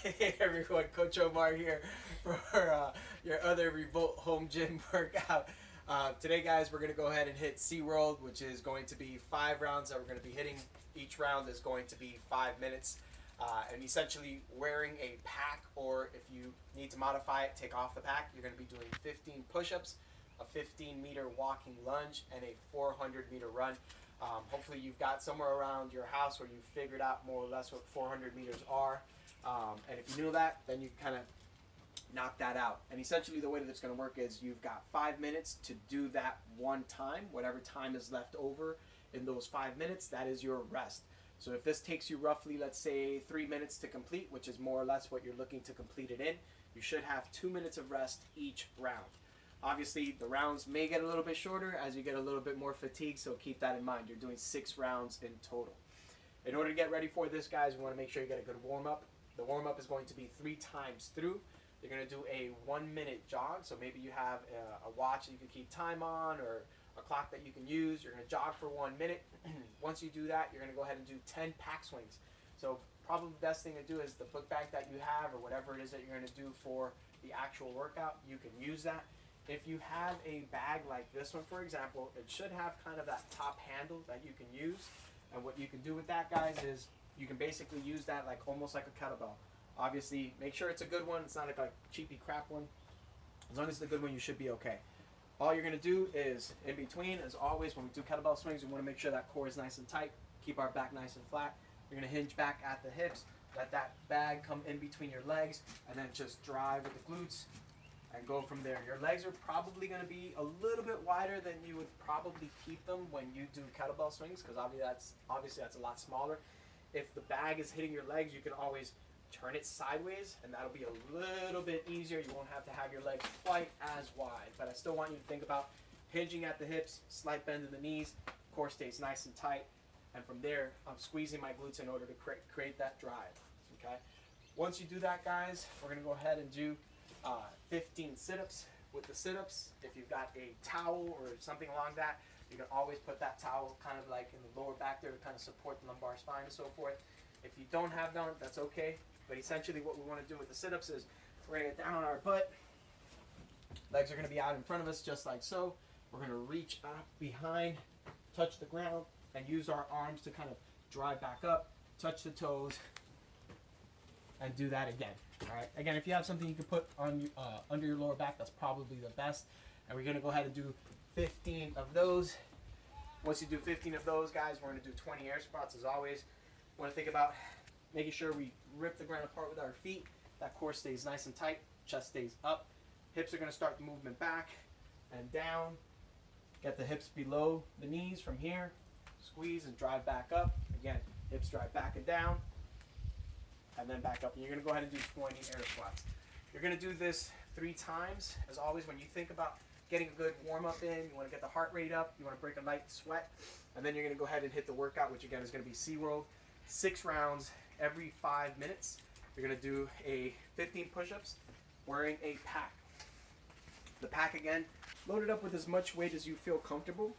Hey everyone, Coach Omar here for your other Revolt home gym workout. Today, guys, we're going to go ahead and hit SeaWorld, which is going to be 5 rounds that we're going to be hitting. Each round is going to be 5 minutes. And essentially wearing a pack, or if you need to modify it, take off the pack, you're going to be doing 15 push-ups, a 15-meter walking lunge, and a 400-meter run. Hopefully you've got somewhere around your house where you've figured out more or less what 400 meters are. And if you knew that, then you kind of knock that out. And essentially the way that it's going to work is you've got 5 minutes to do that one time. Whatever time is left over in those 5 minutes, that is your rest. So if this takes you roughly, let's say, 3 minutes to complete, which is more or less what you're looking to complete it in, you should have 2 minutes of rest each round. Obviously, the rounds may get a little bit shorter as you get a little bit more fatigue, so keep that in mind. You're doing 6 rounds in total. In order to get ready for this, guys, we want to make sure you get a good warm-up. The warm-up is going to be 3 times through. You're going to do a 1-minute jog, so maybe you have a watch that you can keep time on or a clock that you can use. You're going to jog for 1 minute. Once you do that, you're going to go ahead and do 10 pack swings. So probably the best thing to do is the book bag that you have or whatever it is that you're going to do for the actual workout, you can use that. If you have a bag like this one, for example, it should have kind of that top handle that you can use. And what you can do with that, guys, is you can basically use that like almost like a kettlebell. Obviously, make sure it's a good one. It's not like a cheapy crap one. As long as it's a good one, you should be okay. All you're going to do is, in between, as always, when we do kettlebell swings, we want to make sure that core is nice and tight. Keep our back nice and flat. You're going to hinge back at the hips. Let that bag come in between your legs, and then just drive with the glutes and go from there. Your legs are probably going to be a little bit wider than you would probably keep them when you do kettlebell swings, because obviously that's a lot smaller. If the bag is hitting your legs, you can always turn it sideways, and that'll be a little bit easier. You won't have to have your legs quite as wide, but I still want you to think about hinging at the hips, slight bend in the knees, core stays nice and tight, and from there, I'm squeezing my glutes in order to create that drive, okay? Once you do that, guys, we're gonna go ahead and do 15 sit-ups. With the sit-ups, if you've got a towel or something along that, you can always put that towel kind of like in the lower back there to kind of support the lumbar spine and so forth. If you don't have none, that's okay. But essentially what we want to do with the sit-ups is we're going to get down on our butt. Legs are going to be out in front of us just like so. We're going to reach up behind, touch the ground, and use our arms to kind of drive back up, touch the toes, and do that again. All right. Again, if you have something you can put on under your lower back, that's probably the best. And we're going to go ahead and do 15 of those. Once you do 15 of those, guys, we're going to do 20 air squats as always. Want to think about making sure we rip the ground apart with our feet. That core stays nice and tight. Chest stays up. Hips are going to start the movement back and down. Get the hips below the knees from here. Squeeze and drive back up. Again, hips drive back and down. And then back up. And you're going to go ahead and do 20 air squats. You're going to do this 3 times. As always, when you think about getting a good warm-up in, you want to get the heart rate up, you want to break a light sweat, and then you're going to go ahead and hit the workout, which again is going to be SeaWorld. 6 rounds every 5 minutes. You're going to do a 15 push-ups wearing a pack. The pack, again, load it up with as much weight as you feel comfortable.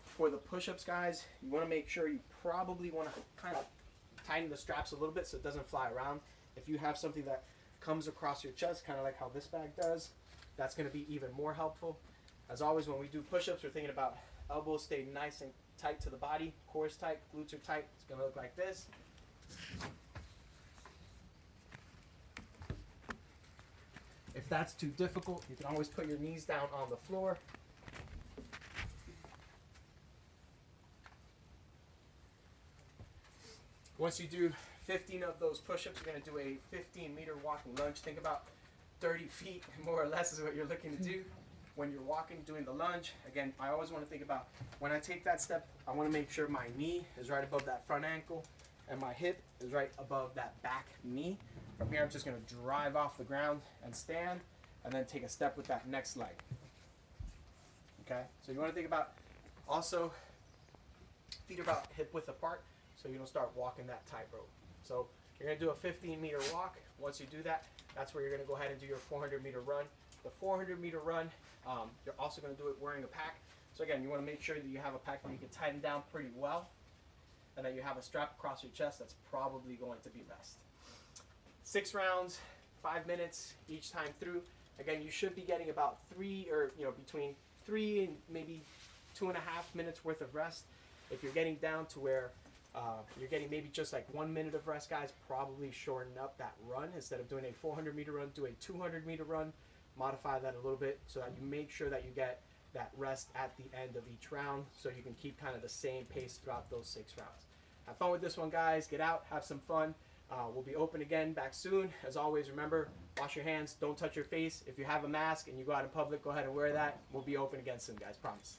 For the push-ups, guys, you want to make sure you probably want to kind of tighten the straps a little bit so it doesn't fly around. If you have something that comes across your chest, kind of like how this bag does, that's going to be even more helpful. As always, when we do push-ups, we're thinking about elbows stay nice and tight to the body, core is tight, glutes are tight. It's going to look like this. If that's too difficult, you can always put your knees down on the floor. Once you do 15 of those push-ups, you're going to do a 15-meter walking lunge. Think about 30 feet, more or less, is what you're looking to do when you're walking, doing the lunge. Again, I always want to think about when I take that step, I want to make sure my knee is right above that front ankle and my hip is right above that back knee. From here, I'm just going to drive off the ground and stand, and then take a step with that next leg. Okay? So you want to think about also feet are about hip width apart, so you don't start walking that tightrope. So you're going to do a 15-meter walk. Once you do that, that's where you're going to go ahead and do your 400-meter run. The 400-meter run, you're also going to do it wearing a pack. So again, you want to make sure that you have a pack that you can tighten down pretty well, and that you have a strap across your chest. That's probably going to be best. 6 rounds, 5 minutes each time through. Again, you should be getting about 3 or between 3 and maybe 2.5 minutes worth of rest. If you're getting down to where you're getting maybe just like 1 minute of rest, guys, probably shorten up that run. Instead of doing a 400-meter run, do a 200-meter run. Modify that a little bit so that you make sure that you get that rest at the end of each round, so you can keep kind of the same pace throughout those 6 rounds. Have fun with this one, guys. Get out, have some fun. We'll be open again back soon. As always, remember, wash your hands, don't touch your face. If you have a mask and you go out in public, go ahead and wear that. We'll be open again soon, guys, promise.